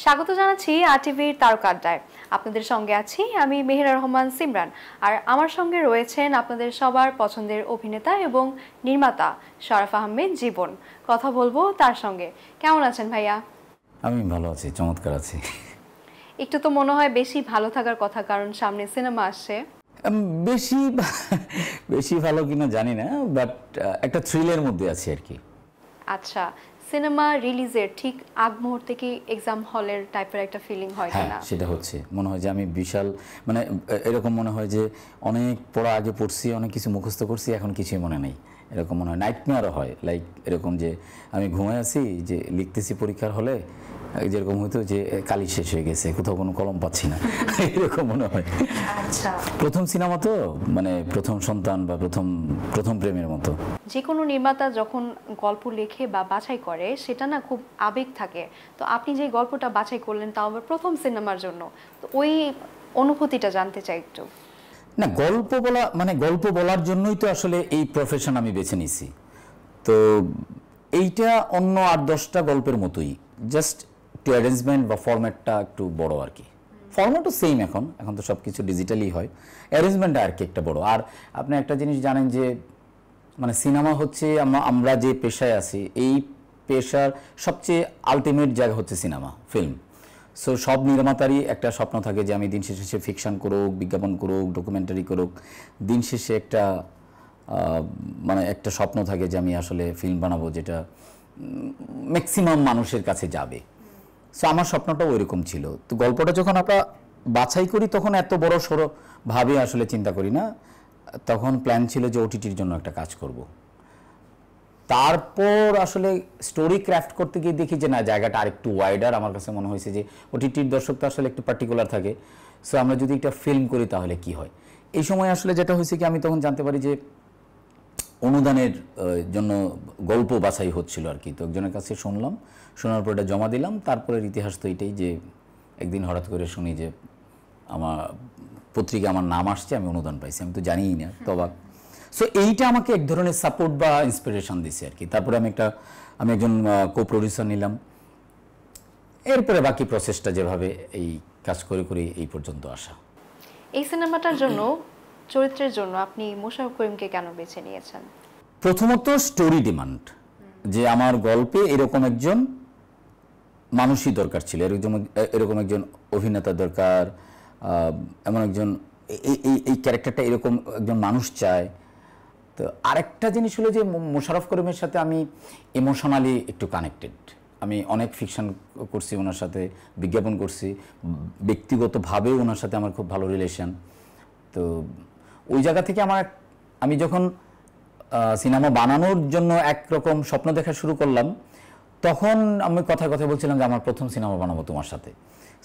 স্বাগত জানাচ্ছি আরটিভির তারকা আড্ডায়। আপনাদের সঙ্গে আছি আমি মেহেরা রহমান সিমরান, আর আমার সঙ্গে রয়েছেন আপনাদের সবার পছন্দের অভিনেতা এবং নির্মাতা শরাফ আহমেদ জীবন। কথা বলবো তার সঙ্গে। কেমন আছেন ভাইয়া? আমি ভালো আছি, চমৎকার আছি। একটু তো মনে হয় বেশি ভালো থাকার কথা, কারণ সামনে সিনেমা আসছে। বেশি বেশি ভালো কিনা জানি না, বাট একটা থ্রিলের মধ্যে আছি আর কি। আচ্ছা, সিনেমা রিলিজের ঠিক আগ মুহূর্তে কি এক্সাম হলের টাইপের একটা ফিলিং হয় কিনা? সেটা হচ্ছে, মনে হয় যে আমি বিশাল মানে এরকম মনে হয় যে অনেক পড়া আগে পড়ছি, অনেক কিছু মুখস্থ করছি, এখন কিছুই মনে নেই, এরকম মনে হয়। নাইটমেয়ারও হয়, লাইক এরকম যে আমি ঘুমায় আছি, যে লিখতেছি পরীক্ষার হলে, যেরকম হতো যে কালি শেষ হয়ে গেছে, কোথাও কোনো কলম পাচ্ছি না, এরকম মনে হয়। আচ্ছা, প্রথম সিনেমা তো, মানে প্রথম সন্তান বা প্রথম প্রেমের মতো। যে কোনো নির্মাতা যখন গল্প লেখে বা বাছাই করে, সেটা না খুব আবেগ থাকে। তো আপনি যে গল্পটা বাছাই করলেন, তাও আবার প্রথম সিনেমার জন্য, তো ওই অনুভূতিটা জানতে চাই একটু। না, গল্প বলা মানে গল্প বলার জন্যই তো আসলে এই প্রফেশন আমি বেছে নিছি। তো এইটা অন্য 8-10টা গল্পের মতোই, জাস্ট একটু অ্যারেঞ্জমেন্ট বা ফরম্যাটটা একটু বড় আর কি। ফরম্যাটও সেম, এখন তো সব কিছু ডিজিটালি হয়, অ্যারেঞ্জমেন্টটা আর কি একটা বড়। আর আপনি একটা জিনিস জানেন যে মানে সিনেমা হচ্ছে আমরা যে পেশায় আছি, এই পেশার সবচেয়ে আলটিমেট জায়গা হচ্ছে সিনেমা, ফিল্ম। সো সব নির্মাতারই একটা স্বপ্ন থাকে যে আমি দিন শেষে ফিকশন করুক, বিজ্ঞাপন করুক, ডকুমেন্টারি করুক, দিন শেষে একটা মানে একটা স্বপ্ন থাকে যে আমি আসলে ফিল্ম বানাবো যেটা ম্যাক্সিমাম মানুষের কাছে যাবে। সো আমার স্বপ্নটাও ওইরকম ছিল। তো গল্পটা যখন আমরা বাছাই করি, তখন এত বড় সড়ো ভাবে আসলে চিন্তা করি না। তখন প্ল্যান ছিল যে ওটিটির জন্য একটা কাজ করব। তারপর আসলে স্টোরি ক্রাফট করতে গিয়ে দেখি যে না, জায়গাটা আরেকটু ওয়াইডার। আমার কাছে মনে হয়েছে যে ওটিটির দর্শক তো আসলে একটু পার্টিকুলার থাকে, সো আমরা যদি একটা ফিল্ম করি তাহলে কি হয়। এই সময় আসলে যেটা হয়েছে কি, আমি তখন জানতে পারি যে অনুদানের জন্য গল্প বাছাই হচ্ছিল আর কি। তো একজনের কাছে শুনলাম, শোনার পর এটা জমা দিলাম। তারপরের ইতিহাস তো এটাই যে একদিন হঠাৎ করে শুনি যে আমার পত্রিকা আমার নাম আসছে, আমি অনুদান পাইছি। আমি তো জানিই না, তো অবাক। সো এইটা আমাকে এক ধরনের সাপোর্ট বা ইন্সপিরেশন দিছে আর কি। তারপরে আমি একজন কো প্রডিউসার নিলাম। এরপরে বাকি প্রসেসটা যেভাবে এই কাজ করে করে এই পর্যন্ত আসা। এই সিনেমাটার জন্য, চরিত্রের জন্য আপনি মোশাররফ করিমকে কেন বেছে নিয়েছেন? প্রথমত স্টোরি ডিমান্ড, যে আমার গল্পে এরকম একজন মানুষই দরকার ছিল, এরকম একজন অভিনেতা দরকার, এমন একজন এই ক্যারেক্টারটা এরকম একজন মানুষ চায়। তো আরেকটা জিনিস হলো যে মোশাররফ করিমের সাথে আমি ইমোশনালি একটু কানেক্টেড। আমি অনেক ফিকশন করছি ওনার সাথে, বিজ্ঞাপন করছি, ব্যক্তিগতভাবেও ওনার সাথে আমার খুব ভালো রিলেশন। তো ওই জায়গা থেকে আমি যখন সিনেমা বানানোর জন্য একরকম স্বপ্ন দেখা শুরু করলাম, তখন আমি কথায় কথায় বলছিলাম যে আমার প্রথম সিনেমা বানাবো তোমার সাথে।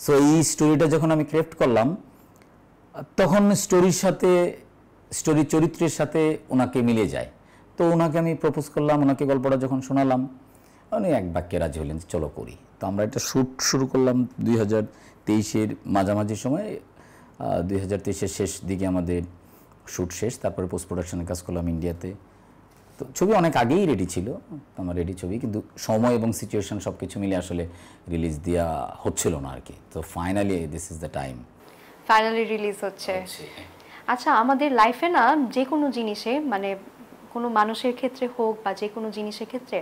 সো এই স্টোরিটা যখন আমি ক্রাফট করলাম, তখন স্টোরির চরিত্রের সাথে ওনাকে মিলে যায়। তো ওনাকে আমি প্রপোজ করলাম, ওনাকে গল্পটা যখন শোনালাম, উনি এক বাক্যে রাজি হলেন, চলো করি। তো আমরা এটা শ্যুট শুরু করলাম 2023-এর মাঝামাঝি সময়। 2023-এর শেষ দিকে আমাদের শ্যুট শেষ, তারপরে পোস্ট প্রোডাকশনের কাজ করলাম ইন্ডিয়াতে। তো ছবি অনেক আগেই রেডি ছিল, আমার রেডি ছবি, কিন্তু সময় এবং সিচুয়েশন সব কিছু মিলে আসলে রিলিজ দেওয়া হচ্ছিল না আর কি। তো finally this is the time, finally release হচ্ছে। আচ্ছা, আমাদের লাইফে না যে কোনো জিনিসে, মানে কোনো মানুষের ক্ষেত্রে হোক বা যে কোনো জিনিসের ক্ষেত্রে,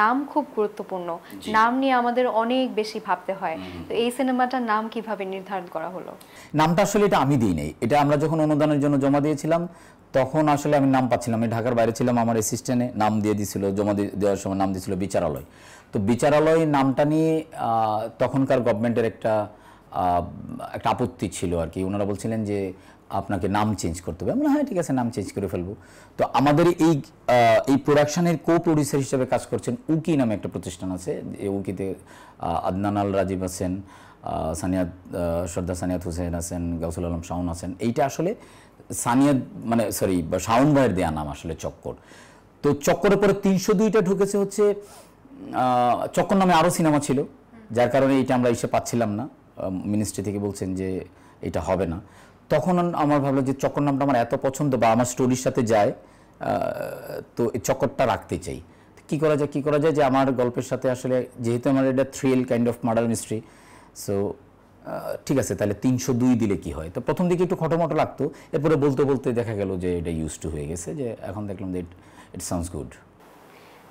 নাম খুব গুরুত্বপূর্ণ। নাম নিয়ে আমাদের অনেক বেশি ভাবতে হয়। তো এই সিনেমাটার নাম কিভাবে নির্ধারণ করা হলো? নামটা আসলে এটা আমি দিই নাই। এটা আমরা যখন অনুদানের জন্য জমা দিয়েছিলাম, তখন আসলে আমি নাম পাচ্ছিলাম। আমি ঢাকার বাইরে ছিলাম, আমার অ্যাসিস্ট্যান্টে নাম দিয়ে দিয়েছিল, জমা দেওয়ার সময় নাম দিয়েছিল বিচারালয়। তো বিচারালয় নামটা নিয়ে তখনকার গভর্নমেন্টের একটা আপত্তি ছিল আর কি। ওনারা বলছিলেন যে আপনাকে নাম চেঞ্জ করতে হবে। আমরা হ্যাঁ ঠিক আছে, নাম চেঞ্জ করে ফেলবো। তো আমাদের এই প্রোডাকশনের কো প্রডিউসার হিসেবে কাজ করছেন উকি নামে একটা প্রতিষ্ঠান আছে। এই উকিতে আদনান আল রাজীব আছেন, সানিয়াত হুসেন আছেন, গাউসুল আলম শাওন আছেন। এইটা আসলে শাওন ভাইয়ের দেয়া নাম আসলে চক্কর। তো চক্করের পরে 302টা ঢুকেছে হচ্ছে চক্কর নামে আরও সিনেমা ছিল, যার কারণে এইটা আমরা এসে পাচ্ছিলাম না। মিনিস্ট্রি থেকে বলছেন যে এটা হবে না। তখন আমার ভাবলো যে চক্কর নামটা আমার এত পছন্দ বা আমার স্টোরির সাথে যায়, তো এই চক্করটা রাখতে চাই। কী করা যায় যে আমার গল্পের সাথে আসলে, যেহেতু আমার এটা thrill kind of murder mystery, so ঠিক আছে, তাহলে 302 দিলে কি হয়। তো প্রথম দিকে একটু খটোমটো লাগতো, এরপরে বলতে বলতে দেখা গেল যে এটা ইউজ টু হয়ে গেছে, যে এখন দেখলাম যে ইট সাউন্ডস গুড।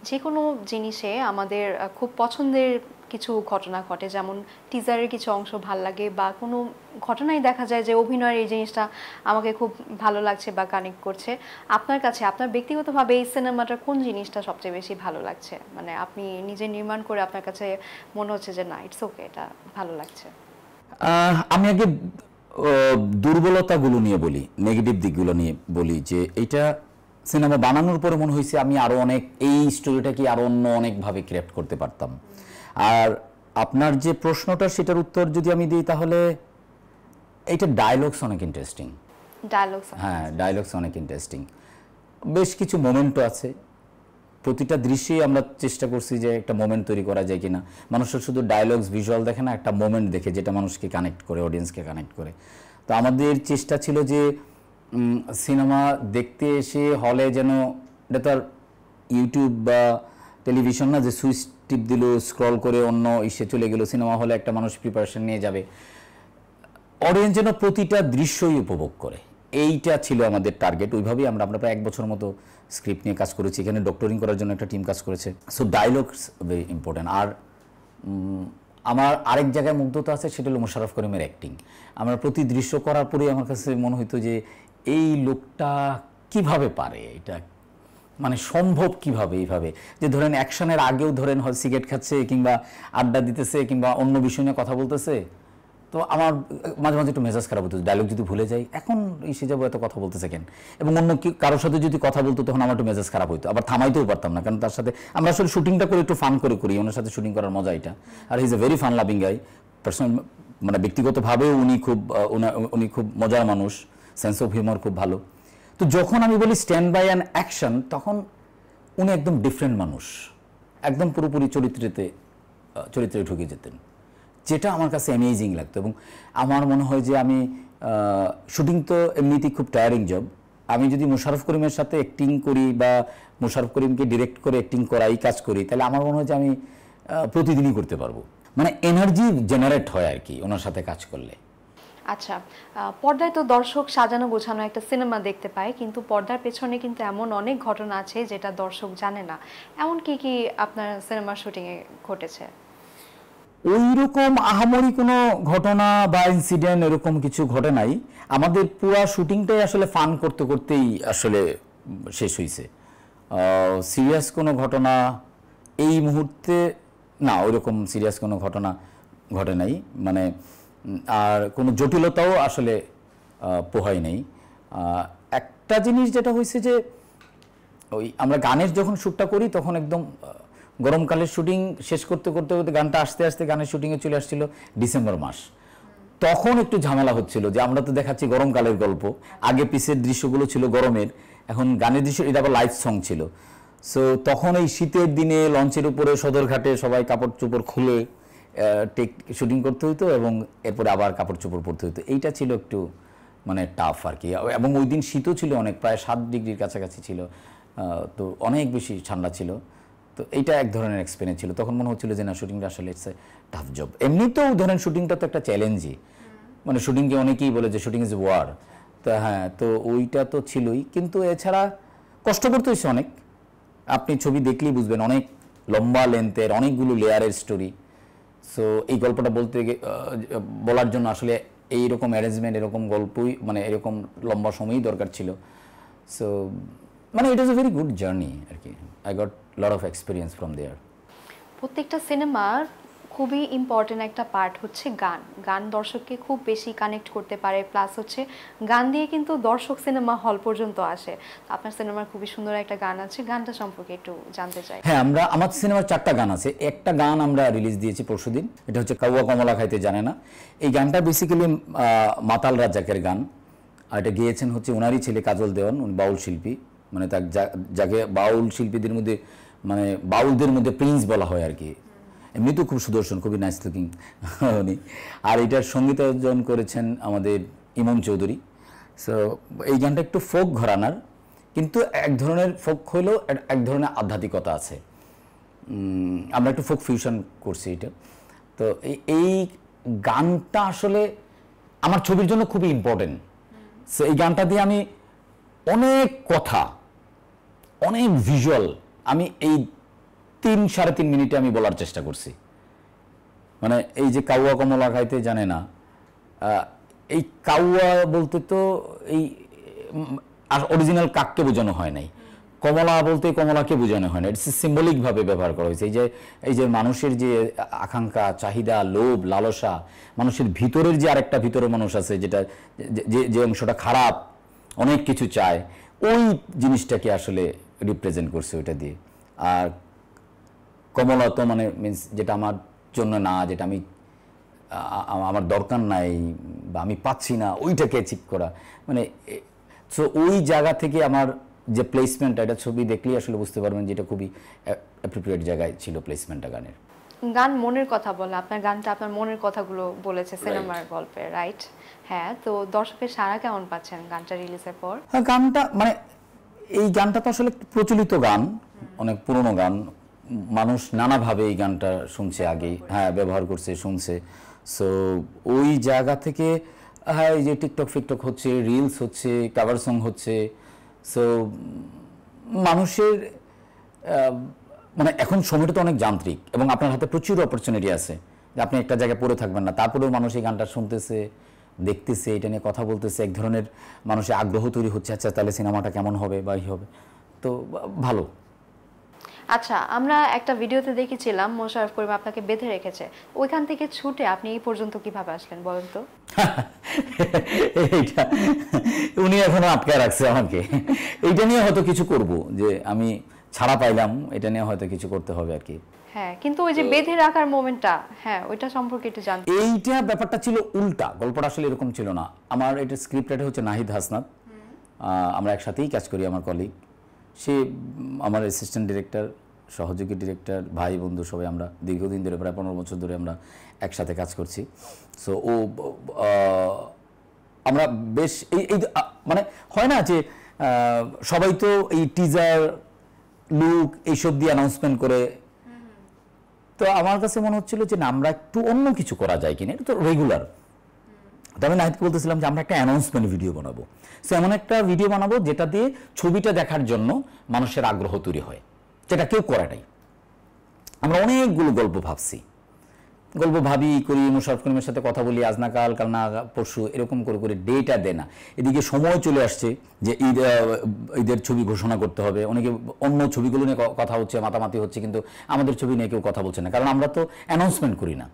যে কোনো জিনিসে আমাদের খুব পছন্দের কিছু ঘটনা ঘটে, যেমন টিজারের কিছু অংশ ভাল লাগে, বা কোনো ঘটনায় দেখা যায় যে অভিনয়ের এই জিনিসটা আমাকে খুব ভালো লাগছে বা কানেক্ট করছে। আপনার কাছে আপনার ব্যক্তিগতভাবে এই সিনেমাটার কোন জিনিসটা সবচেয়ে বেশি ভালো লাগছে, মানে আপনি নিজে নির্মাণ করে আপনার কাছে মনে হচ্ছে যে না ইটস ওকে, এটা ভালো লাগছে? আমি আগে দুর্বলতাগুলো নিয়ে বলি, নেগেটিভ দিকগুলো নিয়ে বলি, যে এইটা সিনেমা বানানোর পরে মনে হয়েছে আমি আরো অনেক এই স্টোরিটাকে আরো অন্য অনেকভাবে ক্রিয়েট করতে পারতাম। আর আপনার যে প্রশ্নটা সেটার উত্তর যদি আমি দিই, তাহলে এইটা ডায়লগস অনেক ইন্টারেস্টিং। হ্যাঁ, ডায়লগস অনেক ইন্টারেস্টিং, বেশ কিছু মোমেন্টও আছে। প্রতিটা দৃশ্যেই আমরা চেষ্টা করছি যে একটা মোমেন্ট তৈরি করা যায় কিনা। মানুষের শুধু ডায়লগস ভিজুয়াল দেখে না, একটা মোমেন্ট দেখে যেটা মানুষকে কানেক্ট করে, অডিয়েন্সকে কানেক্ট করে। তো আমাদের চেষ্টা ছিল যে সিনেমা দেখতে এসে হলে যেন, এটা তো আর ইউটিউব বা টেলিভিশন না যে সুইচ টিপ দিল, স্ক্রল করে অন্য ইসে চলে গেল। সিনেমা হলে একটা মানুষ প্রিপারেশন নিয়ে যাবে, অডিয়েন্স যেন প্রতিটা দৃশ্যই উপভোগ করে, এইটা ছিল আমাদের টার্গেট। ওইভাবেই আমরা প্রায় 1 বছর মতো স্ক্রিপ্ট নিয়ে কাজ করেছি, এখানে ডক্টরিং করার জন্য একটা টিম কাজ করেছে। So dialogues very important. আর আমার আরেক জায়গায় মুগ্ধতা আছে, সেটা হলো মোশাররফ করিমের অ্যাক্টিং। আমরা প্রতি দৃশ্য করার পরেই আমার কাছে মনে হতো যে এই লোকটা কিভাবে পারে, এটা মানে সম্ভব কিভাবে এইভাবে, যে ধরেন অ্যাকশনের আগেও ধরেন হয় সিগারেট খাচ্ছে কিংবা আড্ডা দিতেছে কিংবা অন্য বিষয় নিয়ে কথা বলতেছে। তো আমার মাঝে মাঝে একটু মেজাজ খারাপ হতো, ডায়লগ যদি ভুলে যাই, এখন এসে যাবো এত কথা বলতেছে কেন। এবং অন্য কারোর সাথে যদি কথা বলতো তখন আমার একটু মেজাজ খারাপ হতো, আবার থামাইতেও পারতাম না, কারণ তার সাথে আমরা আসলে শুটিংটা করে একটু ফান করে করি, ওনার সাথে শুটিং করার মজা এটা। আর he is a very fun loving guy person, মানে ব্যক্তিগতভাবেও উনি খুব মজার মানুষ, সেন্স অফ হিউমার খুব ভালো। তো যখন আমি বলি স্ট্যান্ড বাই অ্যান অ্যাকশন, তখন উনি একদম ডিফারেন্ট মানুষ, একদম পুরোপুরি চরিত্রে ঢুকে যেতেন, যেটা আমার কাছে অ্যামেজিং লাগতো। এবং আমার মনে হয় যে আমি শুটিং তো এমনিতেই খুব টায়ারিং জব, আমি যদি মোশাররফ করিমের সাথে অ্যাক্টিং করি বা মোশাররফ করিমকে ডিরেক্ট করে অ্যাক্টিং করাই কাজ করি, তাহলে আমার মনে হয় যে আমি প্রতিদিনই করতে পারবো, মানে এনার্জি জেনারেট হয় আর কি ওনার সাথে কাজ করলে। আচ্ছা, পর্দায় তো দর্শক সাজানো গোছানো একটা সিনেমা দেখতে পায়, কিন্তু পর্দার পেছনে কিন্তু এমন অনেক ঘটনা আছে যেটা দর্শক জানে না। এমন কি কি আপনার সিনেমার শুটিংয়ে ঘটেছে? ওইরকম আহামরি কোনো ঘটনা বা ইনসিডেন্ট এরকম কিছু ঘটে নাই। আমাদের পুরো শুটিংটাই আসলে ফান করতে করতেই আসলে শেষ হয়েছে। সিরিয়াস কোনো ঘটনা এই মুহূর্তে না, ওইরকম সিরিয়াস কোনো ঘটনা ঘটে নাই, মানে আর কোনো জটিলতাও আসলে পোহাই নেই। একটা জিনিস যেটা হয়েছে যে ওই আমরা গানের যখন শ্যুটটা করি তখন একদম গরমকালের শুটিং শেষ করতে করতে করতে গানটা আস্তে আস্তে গানের শুটিংয়ে চলে আসছিল ডিসেম্বর মাস। তখন একটু ঝামেলা হচ্ছিল যে আমরা তো দেখাচ্ছি গরমকালের গল্প, আগে পিছের দৃশ্যগুলো ছিল গরমের, এখন গানের দৃশ্য এটা আবার লাইভ সং ছিল। সো তখন এই শীতের দিনে লঞ্চের উপরে সদরঘাটে সবাই কাপড় চোপড় খুলে শুটিং করতে হইতো এবং এরপরে আবার কাপড় চোপড় পরতে হইতো। এইটা ছিল একটু মানে টাফ আর কি। এবং ওই দিন শীতও ছিল অনেক, প্রায় 7 ডিগ্রির কাছাকাছি ছিল, তো অনেক বেশি ঠান্ডা ছিল। তো এইটা এক ধরনের এক্সপিরিয়েন্স ছিল। তখন মনে হচ্ছিল যে না, শুটিংটা আসলে ইটস এ টাফ জব। এমনিতেও ধরেন শুটিংটা তো একটা চ্যালেঞ্জই, মানে শুটিংকে অনেকেই বলে যে শুটিং ইজ ওয়ার। তো হ্যাঁ, তো ওইটা তো ছিলই, কিন্তু এছাড়া কষ্ট করতে হয়েছে অনেক। আপনি ছবি দেখলেই বুঝবেন, অনেক লম্বা লেন্থের অনেকগুলো লেয়ারের স্টোরি। সো এই গল্পটা বলার জন্য আসলে এইরকম অ্যারেঞ্জমেন্ট, এরকম গল্পই, মানে এরকম লম্বা সময়ই দরকার ছিল। সো মানে it is a very good journey আর কি। I got lot of experience from there. প্রত্যেকটা সিনেমার খুবই ইম্পর্টেন্ট একটা পার্ট হচ্ছে গান। গান দর্শককে খুব বেশি কানেক্ট করতে পারে, প্লাস হচ্ছে গান দিয়ে কিন্তু দর্শক সিনেমা হল পর্যন্ত আসে। আপনার সিনেমার খুবই সুন্দর একটা গান আছে, গানটা সম্পর্কে একটু জানতে চাই। হ্যাঁ, আমার সিনেমার 4টা গান আছে। একটা গান আমরা রিলিজ দিয়েছি পরশুদিন, এটা হচ্ছে কাউয়া কমলা খাইতে জানে না। এই গানটা বেসিক্যালি মাতাল রাজ্জাকের গান, আর এটা গেয়েছেন হচ্ছে ওনারই ছেলে কাজল দেওয়ান, উনি বাউল শিল্পী, মানে যাকে বাউল শিল্পীদের মধ্যে, মানে বাউলদের মধ্যে প্রিন্স বলা হয় আর কি। এমনিতেও খুব সুদর্শন, খুবই নাইস লুকিং উনি। আর এটার সঙ্গীতায়োজন করেছেন আমাদের ইমন চৌধুরী। সো এই গানটা একটু ফোক ঘরানার, কিন্তু এক ধরনের ফোক হইলেও এক ধরনের আধ্যাত্মিকতা আছে। আমরা একটু ফোক ফিউশন করছি এটা। তো এই গানটা আসলে আমার ছবির জন্য খুবই ইম্পর্টেন্ট। সো এই গানটা দিয়ে আমি অনেক কথা, অনেক ভিজুয়াল আমি এই 3-3.5 মিনিটে আমি বলার চেষ্টা করছি। মানে এই যে কাউয়া কমলা খাইতে জানে না, এই কাউয়া বলতে তো এই অরিজিনাল কাককে বোঝানো হয় নাই, কমলা বলতে কমলাকে বোঝানো হয় না, ইটস সিম্বলিকভাবে ব্যবহার করা হয়েছে। এই যে মানুষের যে আকাঙ্ক্ষা, চাহিদা, লোভ, লালসা, মানুষের ভিতরের যে আরেকটা ভিতরের মানুষ আছে যেটা যে অংশটা খারাপ, অনেক কিছু চায়, ওই জিনিসটাকে আসলে রিপ্রেজেন্ট করছে ওইটা দিয়ে। আর কমলা তো মানে মিনস যেটা আমার জন্য না, যেটা আমি আমার দরকার নাই বা আমি পাচ্ছি না, ওইটাকে অ্যাচিভ করা, মানে সো ওই জায়গা থেকে আমার যে প্লেসমেন্টটা, এটা ছবি দেখলেই আসলে বুঝতে পারবেন যে এটা খুবই অ্যাপ্রোপ্রিয়েট জায়গায় ছিল প্লেসমেন্টটা গানের। গান মনের কথা বলে, আপনার গানটা আপনার মনের কথাগুলো বলেছে সিনেমার গল্পে, রাইট? হ্যাঁ, তো দর্শকের সাড়া কেমন পাচ্ছেন গানটা রিলিজের পর? হ্যাঁ, গানটা মানে এই গানটা তো আসলে প্রচলিত গান, অনেক পুরনো গান, মানুষ নানাভাবে এই গানটা শুনছে আগে, হ্যাঁ ব্যবহার করছে, শুনছে। সো ওই জায়গা থেকে হ্যাঁ এই যে টিকটক ফিকটক হচ্ছে, রিলস হচ্ছে, কাভার সং হচ্ছে, সো মানুষের মানে এখন সময়টা তো অনেক যান্ত্রিক এবং আপনার হাতে প্রচুর অপরচুনিটি আছে যে আপনি একটা জায়গায় পড়ে থাকবেন না, তারপরেও মানুষ এই গানটা শুনতেছে, দেখতেছে, এটা নিয়ে কথা বলতেছে, এক ধরনের মানুষের আগ্রহ তৈরি হচ্ছে, আচ্ছা তাহলে সিনেমাটা কেমন হবে বা ই হবে, তো ভালো। আচ্ছা, আমরা একটা ভিডিওতে দেখেছিলাম মোশাররফ করিম আপনাকে বেঁধে রেখেছে, ওইখান থেকে ছুটে আপনি এই পর্যন্ত কিভাবে আসলেন বলেন তো? এইটা উনি এখনো আটকায় রাখছে আমাকে, এইটা নিয়ে হয়তো কিছু করব, যে আমি ছাড়া পাইলাম, এটা নিয়ে হয়তো কিছু করতে হবে আর কি। হ্যাঁ, কিন্তু ওই যে বেঁধে রাখার মোমেন্টটা, হ্যাঁ ওইটা সম্পর্কে একটু জানতে। এইটা ব্যাপারটা ছিল উল্টা, গল্পটা আসলে এরকম ছিল না। আমার এটা স্ক্রিপ্ট রাইটার হচ্ছে নাহিদ হাসনাত, আমরা একসাথেই কাজ করি, আমার কলিগ, সে আমার অ্যাসিস্ট্যান্ট ডিরেক্টর, সহযোগী ডিরেক্টর, ভাই বন্ধু সবাই, আমরা দীর্ঘদিন ধরে প্রায় 15 বছর ধরে আমরা একসাথে কাজ করছি। সো ও আমরা বেশ এই মানে হয় না যে সবাই তো এই টিজার লুক এইসব দিয়ে অ্যানাউন্সমেন্ট করে, তো আমার কাছে মনে হচ্ছিল যে না আমরা একটু অন্য কিছু করা যায় কিনা, এটা তো রেগুলার। তো আমি নাহিদকে বলতেছিলাম যে আমরা একটা অ্যানাউন্সমেন্ট ভিডিও বানাবো, সো এমন একটা ভিডিও বানাবো যেটা দিয়ে ছবিটা দেখার জন্য মানুষের আগ্রহ তৈরি হয়, যেটা কেউ করে নাই। আমরা অনেকগুলো গল্প ভাবি করি, মোশাররফ করিমের সাথে কথা বলি, আজ না কাল, কাল না পরশু, এরকম করে করে ডেটা দেয় না। এদিকে সময় চলে আসছে যে ঈদের ছবি ঘোষণা করতে হবে, অনেকে অন্য ছবিগুলো নিয়ে কথা হচ্ছে, মাতামাতি হচ্ছে, কিন্তু আমাদের ছবি নিয়ে কেউ কথা বলছে না, কারণ আমরা তো অ্যানাউন্সমেন্ট করি না।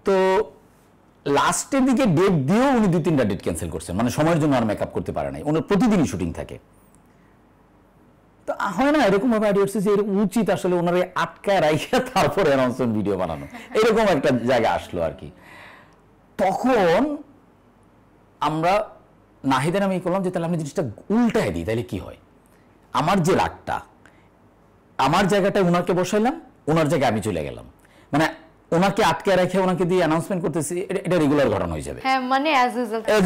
তো লাস্টের দিকে ডেট দিয়েও উনি 2-3টা ডেট ক্যান্সেল করছেন, মানে সময়ের জন্য আর মেকআপ করতে পারে নাই, ওনার প্রতিদিনই শুটিং থাকে। তো হয় না এরকম ভাবে আইডিয়া হচ্ছে যে এরকম উচিত আসলে ওনারে আটকায় রাইখা তারপরে অ্যানাউন্সমেন্ট ভিডিও বানানো, এরকম একটা জায়গা আসলো আর কি। তখন আমরা নাহিদের আমি করলাম যে তাহলে আমি জিনিসটা উল্টায় দিই, তাহলে কি হয়, আমার যে রাগটা, আমার জায়গাটায় ওনাকে বসাইলাম, ওনার জায়গায় আমি চলে গেলাম, মানে ওনাকে আটকে রেখে ওনাকে দিয়ে অ্যানাউন্সমেন্ট করতেছি, এটা রেগুলার ঘটনা হয়ে যাবে। হ্যাঁ, মানে অ্যাজ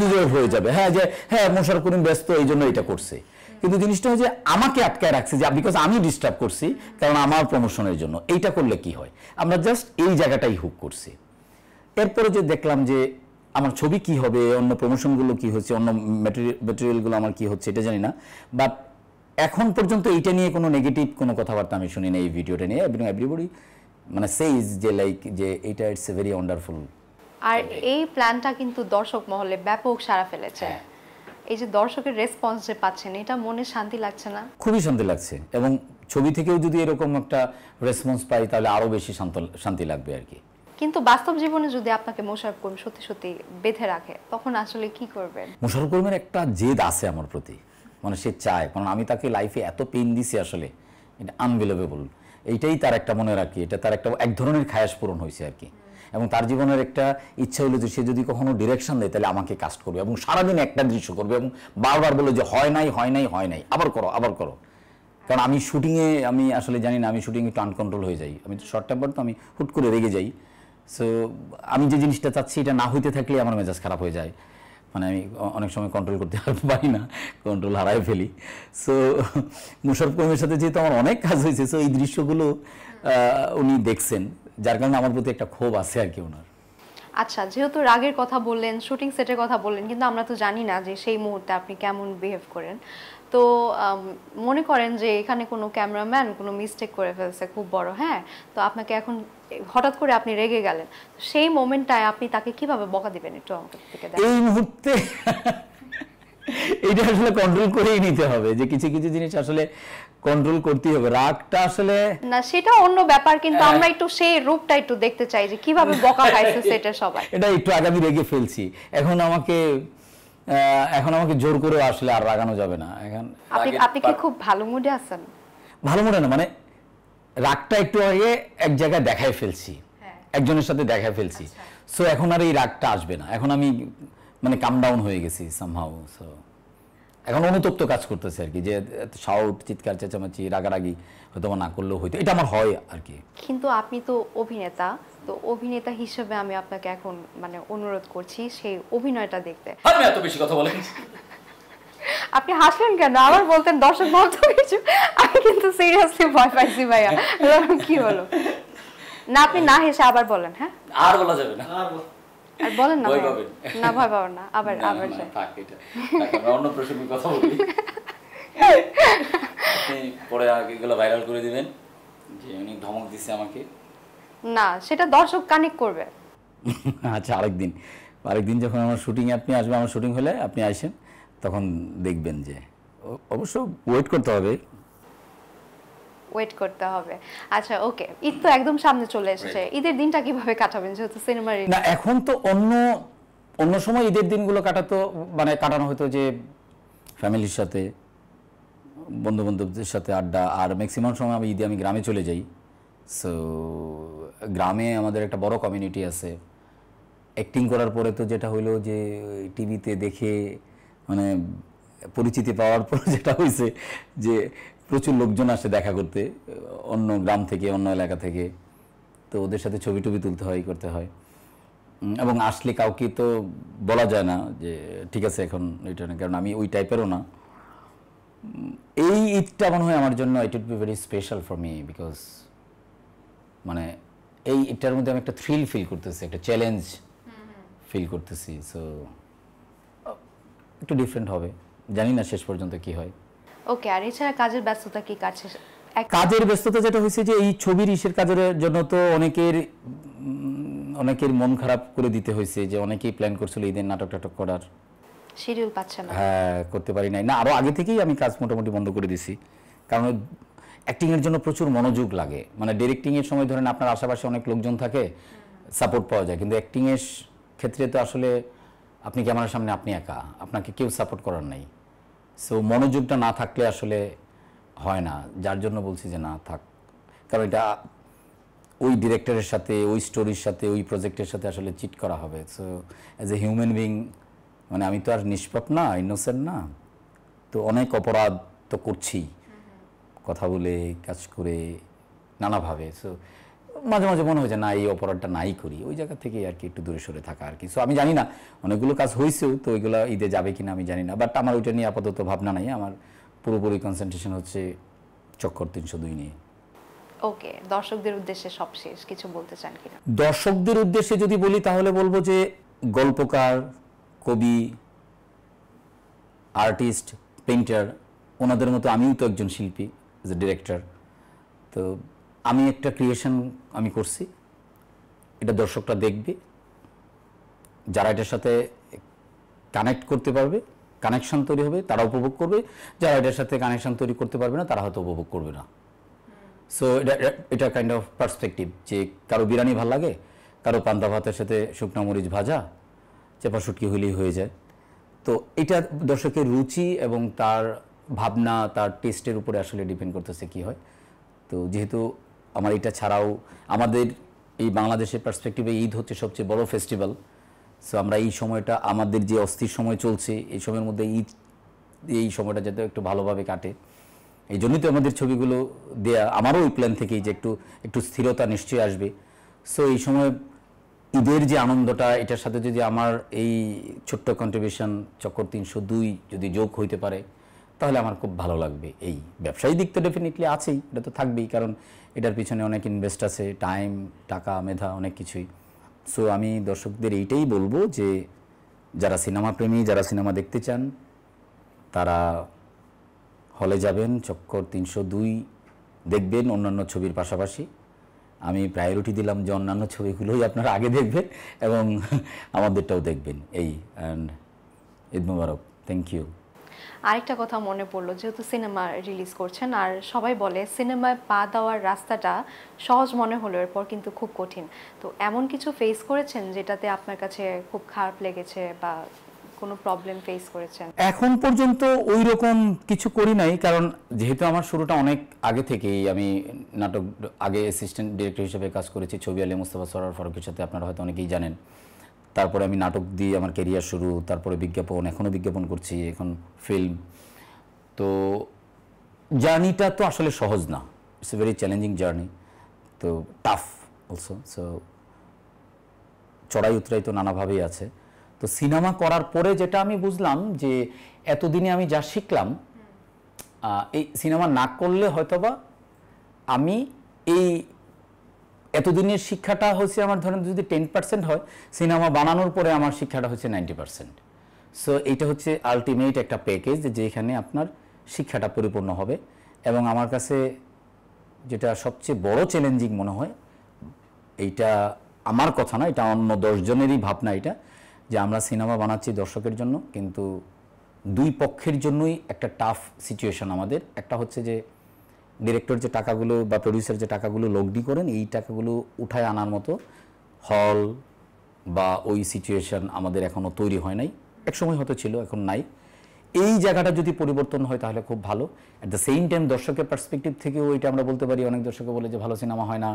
ইউজুয়াল হয়ে যাবে, হ্যাঁ যে হ্যাঁ মোশাররফ করিম ব্যস্ত এই জন্য এটা করছে, কিন্তু জিনিসটা হচ্ছে আমাকে আটকায় রাখছে যে বিকজ আমি ডিস্টার্ব করছি, কারণ আমার প্রমোশনের জন্য। এইটা করলে কি হয়, আমরা জাস্ট এই জায়গাটাই হুক করছি। এরপরে যে দেখলাম যে আমার ছবি কি হবে, অন্য প্রমোশনগুলো কি হচ্ছে, অন্য ম্যাটেরিয়ালগুলো আমার কি হচ্ছে এটা জানি না, বাট এখন পর্যন্ত এইটা নিয়ে কোনো নেগেটিভ কোনো কথাবার্তা আমি শুনি না এই ভিডিওটা নিয়ে। এভরিবডি মানে সেইজ যে লাইক যে এটা ইটস এ ভেরি ওয়ান্ডারফুল। আর এই প্ল্যানটা কিন্তু দর্শক মহলে ব্যাপক সাড়া ফেলেছে, এই যে দর্শকের রেসপন্স যে পাচ্ছেন, এটা মনে শান্তি লাগছে না? খুবই শান্তি লাগছে, এবং ছবি থেকেও যদি এরকম একটা রেসপন্স পাই তাহলে আরো বেশি শান্তি লাগবে আর কি। কিন্তু বাস্তব জীবনে যদি আপনাকে মোশাররফ করিম সত্যি সত্যি বেঁধে রাখে, তখন আসলে কি করবেন? মোশাররফ করিমের একটা জেদ আছে আমার প্রতি, মানে সে চায়, কারণ আমি তাকে লাইফে এত পেইন দিছি আসলে, এটা আনবিলিভেবল। এইটাই তার একটা মনে রাখি, এটা তার একটা এক ধরনের খায়াস পূরণ হয়েছে আর কি। এবং তার জীবনের একটা ইচ্ছা হলো যে সে যদি কখনো ডিরেকশন দেয় তাহলে আমাকে কাস্ট করবে, এবং সারাদিন একটা দৃশ্য করবে এবং বারবার বলে যে হয় নাই, আবার করো। কারণ আমি শুটিংয়ে আমি আসলে জানি না, আমি শুটিংয়ে একটু আনকন্ট্রোল হয়ে যাই, আমি তো শর্ট টেম্পার, তো আমি হুট করে রেগে যাই। সো আমি যে জিনিসটা চাচ্ছি এটা না হইতে থাকলে আমার মেজাজ খারাপ হয়ে যায়, মানে আমি অনেক সময় কন্ট্রোল করতে পারি না, কন্ট্রোল হারাই ফেলি। সো মোশাররফ করিমের সাথে যেহেতু আমার অনেক কাজ হয়েছে, সো এই দৃশ্যগুলো উনি দেখছেন, যার কারণে আমার প্রতি একটা ক্ষোভ আছে আর কি ওনার। আচ্ছা, যেহেতু রাগের কথা বললেন, শুটিং সেটের কথা বললেন, কিন্তু আমরা তো জানি না যে সেই মুহূর্তে আপনি কেমন বিহেভ করেন। তো মনে করেন যে এখানে কোনো ক্যামেরাম্যান কোনো মিস্টেক করে ফেলছে খুব বড়, হ্যাঁ, তো আপনাকে এখন হঠাৎ করে আপনি রেগে গেলেন, সেই মোমেন্টটায় আপনি তাকে কিভাবে বকা দিবেন একটু আমাকে থেকে দেখান। এই মুহূর্তে এটা আসলে কন্ট্রোল করেই নিতে হবে, যে কিছু কিছু জিনিস আসলে কন্ট্রোল করতেই হবে। রাগটা আসলে না, সেটা অন্য ব্যাপার, কিন্তু আমরা একটু সেই রূপটা একটু দেখতে চাই যে কিভাবে বকা খাইছে সেটা সবাই। এটা একটু আগে আমি রেগে ফেলছি, এখন আমাকে জোর করে আসলে আর রাগানো যাবে না। এখন আপনি কি খুব ভালো মুডে আছেন? ভালো মনে না, মানে রাগটা একটু আগে এক জায়গায় দেখায় ফেলছি, একজনের সাথে দেখায় ফেলছি, সো এখন আর এই রাগটা আসবে না। এখন আমি মানে কাম ডাউন হয়ে গেছি সামহাউ। সো এখন অনুতপ্ত কাজ করতেছে আর কি, যে শাউট, চিৎকার চেঁচামেচি, রাগারাগি হয়তো না করলেও হয়তো, এটা আমার হয় আর কি। কিন্তু আপনি তো অভিনেতা, তো অভিনেতা হিসেবে আমি আপনাকে এখন মানে অনুরোধ করছি সেই অভিনয়টা দেখতে। আমি এত বেশি কথা বলেন, আপনি হাসলেন কেন? আবার বলতেন দর্শক বলতো কিছু, আমি কিন্তু সিরিয়াসলি ভয় পাইছি ভাইয়া। কি হলো? না, আপনি না হেসে আবার বলেন। হ্যাঁ, আর বলা যাবে না, আর বলেন না ভাইয়া। না, ভয় পাবেন না, আবার যাই। আমরা অন্য প্রসঙ্গে কথা বলি, আপনি পরে এগুলো ভাইরাল করে দিবেন যে উনি ধমক দিছে আমাকে। না, সেটা দর্শক কানেক্ট করবে। আচ্ছা, আরেকদিন যখন আমার শুটিংয়ে আপনি আসবেন, আমার শুটিং হলে আপনি আসেন, তখন দেখবেন যে অবশ্য ওয়েট করতে হবে। আচ্ছা, ওকে, ঈদ তো একদম সামনে চলে এসেছে, ঈদের দিনটা কিভাবে কাটাবেন যেহেতু সিনেমার? না, এখন তো অন্য সময় ঈদের দিনগুলো কাটানো হতো যে ফ্যামিলির সাথে, বন্ধু বান্ধবদের সাথে আড্ডা, আর ম্যাক্সিমাম সময় ঈদে আমি গ্রামে চলে যাই। সো গ্রামে আমাদের একটা বড় কমিউনিটি আছে। অ্যাক্টিং করার পরে তো যেটা হইলো যে টিভিতে দেখে মানে পরিচিতি পাওয়ার পর যেটা হয়েছে যে প্রচুর লোকজন আসে দেখা করতে অন্য গ্রাম থেকে, অন্য এলাকা থেকে, তো ওদের সাথে ছবি টবি তুলতে হয়, করতে হয়। এবং আসলে কাউকে তো বলা যায় না যে ঠিক আছে এখন এটা না, কারণ আমি ওই টাইপেরও না। এই ঈদটা মনে হয় আমার জন্য it would be very special for me, because মানে এই ঈদটার মধ্যে আমি একটা থ্রিল ফিল করতেছি, একটা চ্যালেঞ্জ ফিল করতেছি। সো একটু ডিফারেন্ট হবে, জানি না শেষ পর্যন্ত কি হয়। ওকে, আর এছাড়া কাজের ব্যস্ততা কি কাছে? কাজের ব্যস্ততা যেটা হয়েছে যে এই ছবির ইসের কাজের জন্য তো অনেকের মন খারাপ করে দিতে হয়েছে, যে অনেকেই প্ল্যান করছিল ঈদের নাটক টাটক করার, শিডিউল পাচ্ছে না। হ্যাঁ, করতে পারি নাই। না, আরো আগে থেকেই আমি কাজ মোটামুটি বন্ধ করে দিছি, কারণ অ্যাক্টিং এর জন্য প্রচুর মনোযোগ লাগে। মানে ডিরেক্টিং এর সময় ধরেন আপনার আশেপাশে অনেক লোকজন থাকে, সাপোর্ট পাওয়া যায়, কিন্তু অ্যাক্টিং এর ক্ষেত্রে তো আসলে আপনি ক্যামেরার সামনে আপনি একা, আপনাকে কেউ সাপোর্ট করার নাই। সো মনোযোগটা না থাকলে আসলে হয় না, যার জন্য বলছি যে না থাক, কারণ এটা ওই ডিরেক্টরের সাথে, ওই স্টোরির সাথে, ওই প্রজেক্টের সাথে আসলে চিট করা হবে। So as a human being, মানে আমি তো আর নিষ্পাপ না, ইনোসেন্ট না, তো অনেক অপরাধ তো করছি, কথা বলে, কাজ করে, নানাভাবে। সো মাঝে মাঝে মনে হয় যে না, এই অপরাধটা নাই করি, ওই জায়গা থেকে আর কি একটু দূরে সরে থাকা আর কি। সো আমি জানি না, অনেকগুলো কাজ হয়েছেও, তো ওইগুলো ঈদে যাবে কিনা আমি জানি না, বাট আমার ওইটা নিয়ে আপাতত ভাবনা নাই। আমার পুরোপুরি কনসেন্ট্রেশন হচ্ছে চক্কর 302 নিয়ে। ওকে, দর্শকদের উদ্দেশ্যে সবশেষ কিছু বলতে চান কিনা? দর্শকদের উদ্দেশ্যে যদি বলি তাহলে বলবো যে গল্পকার, কবি, আর্টিস্ট, পেইন্টার, ওনাদের মতো আমিও তো একজন শিল্পী, এজ এ ডিরেক্টর। তো আমি একটা ক্রিয়েশন আমি করছি, এটা দর্শকরা দেখবে, যারা এটার সাথে কানেক্ট করতে পারবে, কানেকশন তৈরি হবে, তারা উপভোগ করবে, যারা এটার সাথে কানেকশন তৈরি করতে পারবে না তারা হয়তো উপভোগ করবে না। সো এটা কাইন্ড অফ পার্সপেক্টিভ, যে কারো বিরিয়ানি ভালো লাগে, কারো পান্তা ভাতের সাথে শুকনো মরিচ ভাজা, চেপা শুটকি হইলেই হয়ে যায়। তো এটা দর্শকের রুচি এবং তার ভাবনা, তার টেস্টের উপরে আসলে ডিপেন্ড করতেছে কি হয়। তো যেহেতু আমার এটা ছাড়াও আমাদের এই বাংলাদেশের পার্সপেক্টিভে ঈদ হচ্ছে সবচেয়ে বড় ফেস্টিভ্যাল। সো আমরা এই সময়টা, আমাদের যে অস্থির সময় চলছে, এই সময়ের মধ্যে এই সময়টা যাতে একটু ভালোভাবে কাটে, এই জন্যই তো আমাদের ছবিগুলো দেয়া। আমারও ওই প্ল্যান থেকেই যে একটু স্থিরতা নিশ্চয়ই আসবে। সো এই সময় ঈদের যে আনন্দটা, এটার সাথে যদি আমার এই ছোট্ট কন্ট্রিবিউশন চক্কর 302 যদি যোগ হইতে পারে, তাহলে আমার খুব ভালো লাগবে। এই ব্যবসায়ী দিক তো ডেফিনেটলি আছেই, এটা তো থাকবেই, কারণ এটার পিছনে অনেক ইনভেস্ট আছে, টাইম, টাকা, মেধা, অনেক কিছুই। সো আমি দর্শকদের এইটাই বলবো যে যারা সিনেমা প্রেমী, যারা সিনেমা দেখতে চান, তারা হলে যাবেন, চক্কর ৩০২ দেখবেন অন্যান্য ছবির পাশাপাশি। আমি প্রায়োরিটি দিলাম যে অন্যান্য ছবিগুলোই আপনারা আগে দেখবেন এবং আমাদেরটাও দেখবেন। এই and Eid Mubarak, thank you. আরেকটা কথা মনে পড়লো, যেহেতু সিনেমা রিলিজ করছেন আর সবাই বলে সিনেমায় পা দেওয়ার রাস্তাটা সহজ মনে হলো এরপর কিন্তু খুব কঠিন, তো এমন কিছু ফেস করেছেন যেটাতে আপনার কাছে খুব খারাপ লেগেছে বা কোনো প্রবলেম ফেস করেছেন? এখন পর্যন্ত ওই রকম কিছু করি নাই, কারণ যেহেতু আমার শুরুটা অনেক আগে থেকেই, আমি নাটক আগে অ্যাসিস্ট্যান্ট ডিরেক্টর হিসেবে কাজ করেছি ছবি আলী মুস্তাফা সরোয়ার ফারুকের সাথে, আপনারা হয়তো অনেকেই জানেন। তারপরে আমি নাটক দিয়ে আমার ক্যারিয়ার শুরু, তারপরে বিজ্ঞাপন, এখনও বিজ্ঞাপন করছি, এখন ফিল্ম। তো জার্নিটা তো আসলে সহজ না, it's a very challenging journey, তো টাফ অলসো। সো চড়াই উতরাই তো নানাভাবেই আছে। তো সিনেমা করার পরে যেটা আমি বুঝলাম যে এতদিনে আমি যা শিখলাম, এই সিনেমা না করলে হয়তোবা আমি এই এতদিনের শিক্ষাটা হচ্ছে আমার, ধরেন যদি 10% হয়, সিনেমা বানানোর পরে আমার শিক্ষাটা হচ্ছে 90%। সো এইটা হচ্ছে আলটিমেট একটা প্যাকেজ যেখানে আপনার শিক্ষাটা পরিপূর্ণ হবে। এবং আমার কাছে যেটা সবচেয়ে বড় চ্যালেঞ্জিং মনে হয়, এইটা আমার কথা না, এটা অন্য 10 জনেরই ভাবনা, এটা যে আমরা সিনেমা বানাচ্ছি দর্শকের জন্য, কিন্তু দুই পক্ষের জন্যই একটা টাফ সিচুয়েশন আমাদের। একটা হচ্ছে যে ডিরেক্টর যে টাকাগুলো বা প্রডিউসার যে টাকাগুলো লগ্নি করেন, এই টাকাগুলো উঠায় আনার মতো হল বা ওই সিচুয়েশন আমাদের এখনও তৈরি হয় নাই। একসময় হয়তো ছিল, এখন নাই। এই জায়গাটা যদি পরিবর্তন হয় তাহলে খুব ভালো। অ্যাট দ্য সেম টাইম দর্শকের পার্সপেক্টিভ থেকেও ওইটা আমরা বলতে পারি, অনেক দর্শকে বলে যে ভালো সিনেমা হয় না,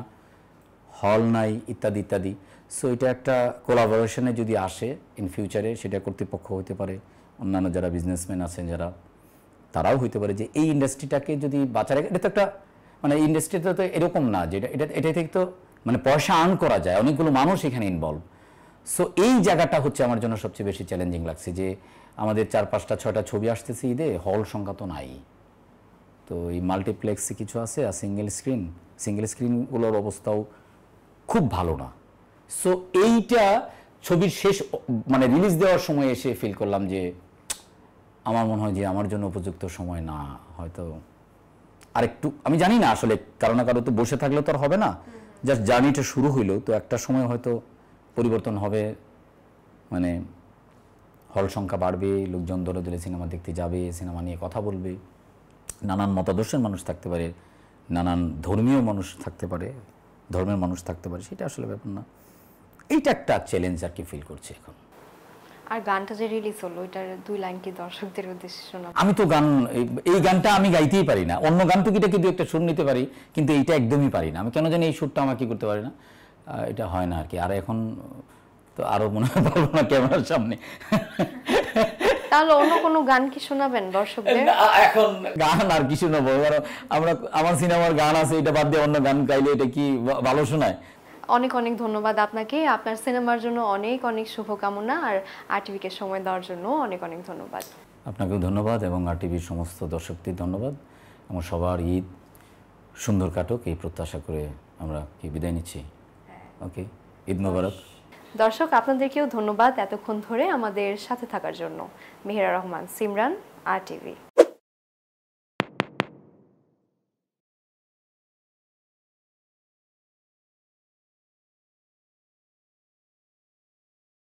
হল নাই, ইত্যাদি ইত্যাদি। সো এটা একটা কোলাবোরেশনে যদি আসে ইন ফিউচারে, সেটা কর্তৃপক্ষ হতে পারে, অন্যান্য যারা বিজনেসম্যান আছেন যারা, তারাও হইতে পারে, যে এই ইন্ডাস্ট্রিটাকে যদি বাঁচার, এটা তো একটা মানে ইন্ডাস্ট্রিটা তো এরকম না যে এটা থেকে তো মানে পয়সা আর্ন করা যায়, অনেকগুলো মানুষ এখানে ইনভলভ। সো এই জায়গাটা হচ্ছে আমার জন্য সবচেয়ে বেশি চ্যালেঞ্জিং লাগছে, যে আমাদের 4, 5টা 6টা ছবি আসতেছে ঈদে, হল সংখ্যা তো নাই। তো এই মাল্টিপ্লেক্সে কিছু আছে, আর সিঙ্গেল স্ক্রিনগুলোর অবস্থাও খুব ভালো না। সো এইটা ছবির শেষ মানে রিলিজ দেওয়ার সময় এসে ফিল করলাম যে আমার মনে হয় যে আমার জন্য উপযুক্ত সময় না, হয়তো আরেকটু, আমি জানি না আসলে, কারো না কারো তো বসে থাকলে তো আর হবে না, জাস্ট জার্নিটা শুরু হইলো, তো একটা সময় হয়তো পরিবর্তন হবে, মানে হল সংখ্যা বাড়বে, লোকজন দলে দলে সিনেমা দেখতে যাবে, সিনেমা নিয়ে কথা বলবে, নানান মতাদর্শের মানুষ থাকতে পারে, নানান ধর্মীয় মানুষ থাকতে পারে, ধর্মের মানুষ থাকতে পারে, সেটা আসলে ব্যাপার না। এইটা একটা চ্যালেঞ্জ আর কি ফিল করছি এখন। আর গানটা যে রিলিজ হলো, ওইটার 2 লাইন কি দর্শকদের উদ্দেশ্যে শোনাবো? আমি তো গান, এই গানটা আমি গাইতেই পারি না, অন্য গান টুকিটা কিন্তু একটা সুর নিতে পারি, কিন্তু এইটা একদমই পারি না। আমি কেন জানি এই সুরটা আমার কি করতে পারি না, এটা হয় না আর কি। আর এখন তো আরো মনে হয় পারবো না ক্যামেরার সামনে। তাহলে অন্য কোনো গান কি শোনাবেন দর্শকদের? এখন গান আর কি শোনাবো, আমরা আমার সিনেমার গান আছে, এটা বাদ দিয়ে অন্য গান গাইলে এটা কি ভালো শোনায়? অনেক অনেক ধন্যবাদ আপনাকে, আপনার সিনেমার জন্য অনেক অনেক শুভকামনা, আর আরটিভিকে সময় দেওয়ার জন্য অনেক অনেক ধন্যবাদ। আপনাকেও ধন্যবাদ এবং আরটিভির সমস্ত দর্শকদের ধন্যবাদ, এবং সবার ঈদ সুন্দর কাটুক এই প্রত্যাশা করে আমরা কি বিদায় নিচ্ছি। ওকে, ঈদ মোবারক। দর্শক আপনাদেরকেও ধন্যবাদ এতক্ষণ ধরে আমাদের সাথে থাকার জন্য। মেহেরা রহমান, সিমরান, আরটিভি।